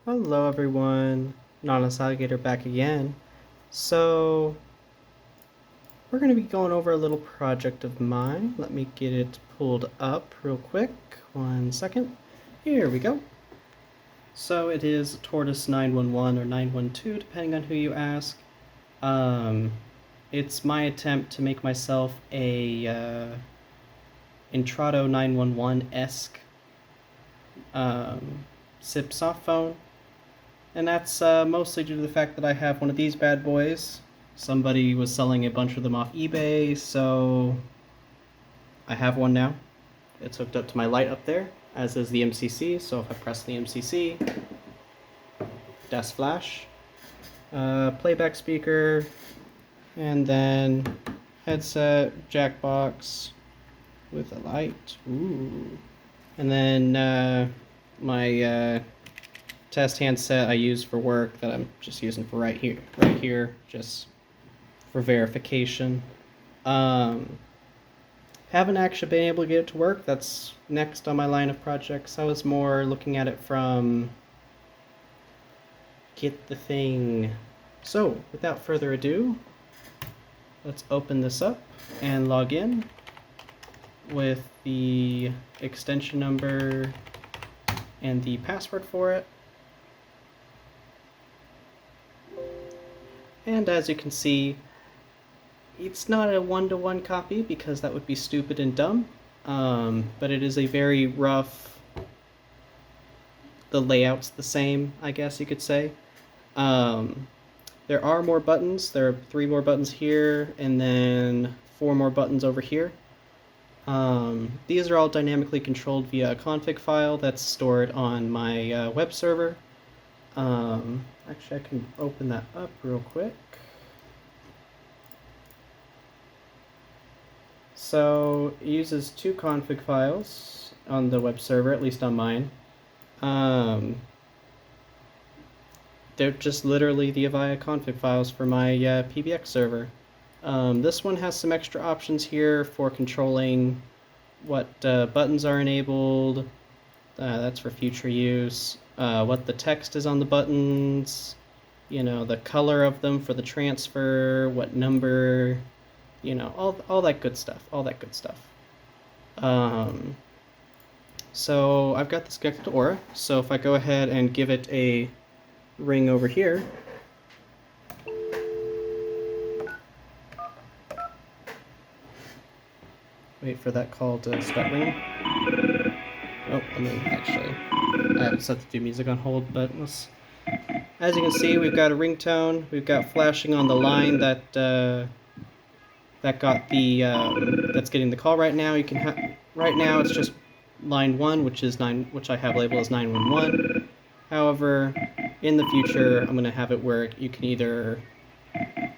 Hello everyone, Nautilus Alligator back again. So, we're going to be going over a little project of mine. Let me get it pulled up real quick. 1 second. Here we go. So it is Tortoise 911 or 912, depending on who you ask. It's my attempt to make myself a Intrado 911-esque SIP soft phone. And that's mostly due to the fact that I have one of these bad boys. Somebody was selling a bunch of them off eBay, so I have one now. It's hooked up to my light up there, as is the MCC, so if I press the MCC, das flash, playback speaker, and then headset, jack box with a light, ooh. And then my test handset I use for work that I'm just using for right here, just for verification. Haven't actually been able to get it to work. That's next on my line of projects. I was more looking at it from get the thing. So, without further ado, let's open this up and log in with the extension number and the password for it. And as you can see, it's not a one-to-one copy because that would be stupid and dumb, but it is a very rough, the layout's the same, I guess you could say. There are more buttons. There are 3 more buttons here, and then 4 more buttons over here. These are all dynamically controlled via a config file that's stored on my web server. Actually, I can open that up real quick. So it uses 2 config files on the web server, at least on mine. They're just literally the Avaya config files for my PBX server. This one has some extra options here for controlling what buttons are enabled. That's for future use. What the text is on the buttons, the color of them for the transfer, what number, all that good stuff, So I've got this connected to Aura, so if I go ahead and give it a ring over here, wait for that call to start ringing. Oh, actually, I haven't set the do music on hold, but as you can see, we've got a ringtone. We've got flashing on the line that got the that's getting the call right now. You can right now it's just line 1, which I have labeled as 911. However, in the future, I'm going to have it where you can either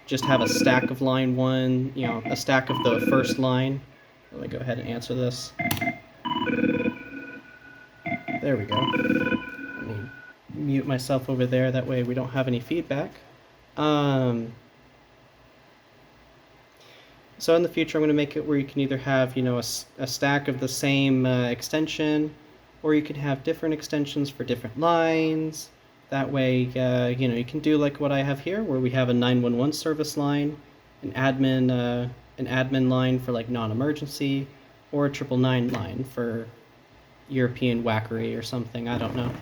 just have a stack of line 1, a stack of the first line. Let me go ahead and answer this. There we go. Let me mute myself over there, that way we don't have any feedback. So in the future, I'm going to make it where you can either have, a stack of the same extension, or you can have different extensions for different lines. That way, you can do like what I have here, where we have a 911 service line, an admin line for like non-emergency, or a 999 line for European whackery or something. I don't know.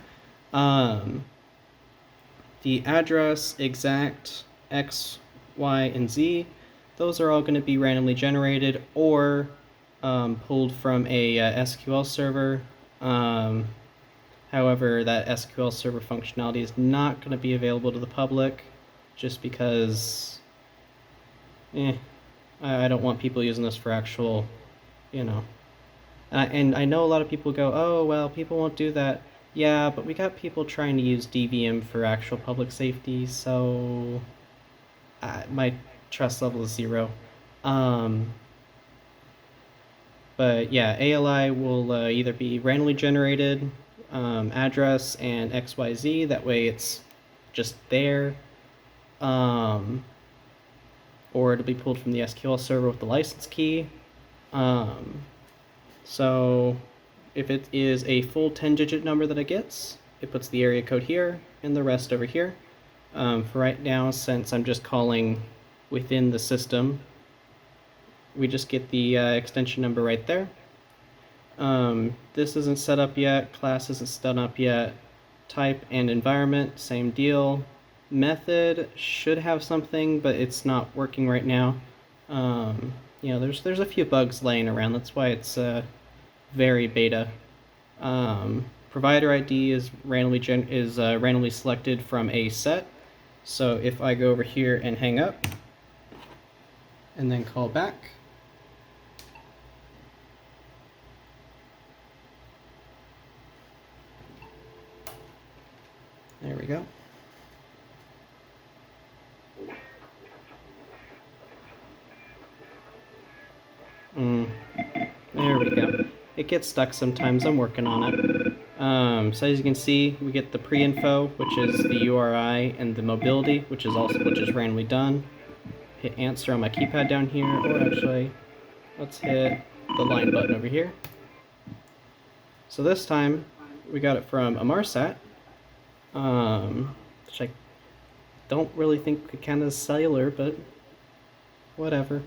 The address, exact, X, Y, and Z, those are all going to be randomly generated or pulled from a SQL server. However, that SQL server functionality is not going to be available to the public just because I don't want people using this for actual, and I know a lot of people go, oh, well, people won't do that. Yeah, but we got people trying to use DVM for actual public safety, so my trust level is 0. But yeah, ALI will either be randomly generated address and XYZ, that way it's just there, or it'll be pulled from the SQL server with the license key. So if it is a full 10-digit number that it gets, it puts the area code here and the rest over here. For right now, since I'm just calling within the system, we just get the extension number right there. This isn't set up yet, class isn't set up yet, type and environment, same deal. Method should have something, but it's not working right now. You know, there's a few bugs laying around, that's why it's very beta. Provider ID is randomly selected from a set. So if I go over here and hang up, and then call back, there we go. There we go. It gets stuck sometimes, I'm working on it. So as you can see, we get the pre-info, which is the URI, and the mobility, which is randomly done. Hit answer on my keypad down here, or actually, let's hit the line button over here. So this time, we got it from a Marsat, which I don't really think could count as cellular, but whatever.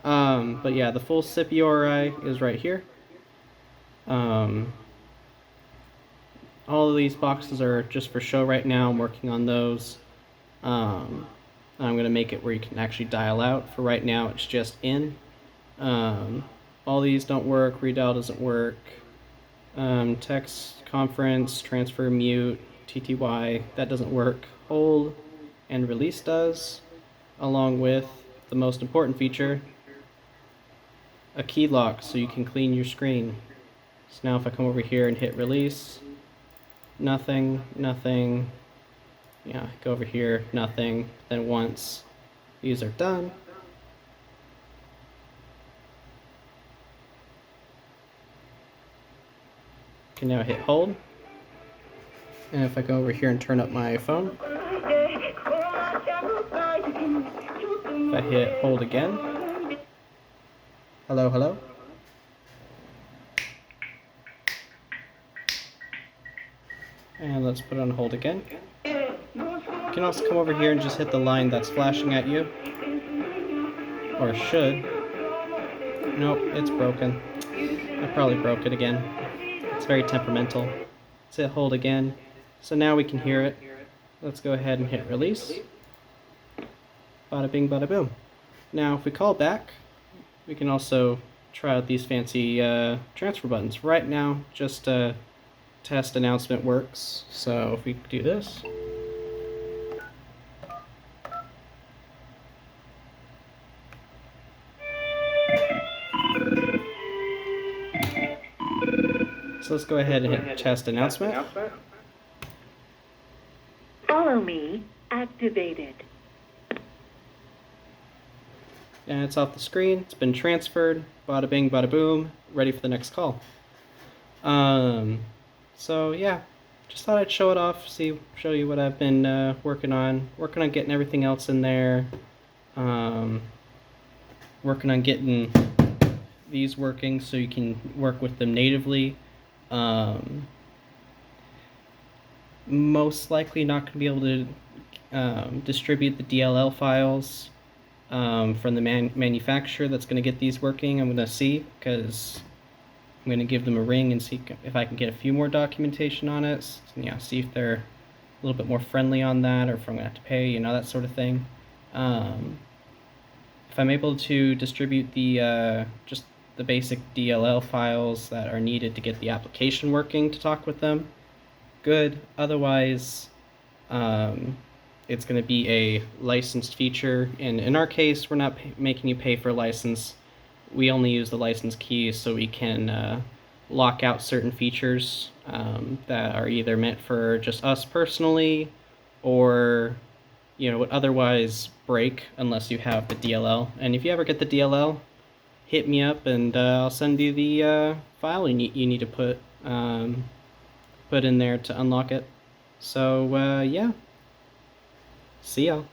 But yeah, the full SIP URI is right here. All of these boxes are just for show right now. I'm working on those. I'm going to make it where you can actually dial out. For right now, it's just in. All these don't work. Redial doesn't work. Text, conference, transfer, mute, TTY, that doesn't work. Hold and release does, along with the most important feature, a key lock so you can clean your screen. So now if I come over here and hit release, nothing, nothing, yeah, go over here, nothing. Then once these are done, can now hit hold. And if I go over here and turn up my phone, if I hit hold again, hello, hello. And let's put it on hold again. You can also come over here and just hit the line that's flashing at you. Or should. Nope, it's broken. I probably broke it again. It's very temperamental. Let's hit hold again. So now we can hear it. Let's go ahead and hit release. Bada bing, bada boom. Now if we call back, we can also try out these fancy transfer buttons. Right now, just test announcement works. So if we do this. So let's go ahead and hit test announcement. Follow me, activated. And it's off the screen. It's been transferred. Bada bing, bada boom. Ready for the next call. So yeah, just thought I'd show it off. Show you what I've been working on. Working on getting everything else in there. Working on getting these working so you can work with them natively. Most likely not going to be able to distribute the DLL files from the manufacturer that's going to get these working. I'm going to see, because I'm going to give them a ring and see if I can get a few more documentation on it. So, yeah, see if they're a little bit more friendly on that, or if I'm going to have to pay, you know, that sort of thing. If I'm able to distribute the just the basic DLL files that are needed to get the application working to talk with them, good. Otherwise, it's going to be a licensed feature. And in our case, we're not making you pay for a license. We only use the license keys so we can lock out certain features that are either meant for just us personally, or you know, would otherwise break unless you have the DLL. And if you ever get the DLL, hit me up and I'll send you the file you need to put in there to unlock it. So yeah, see y'all.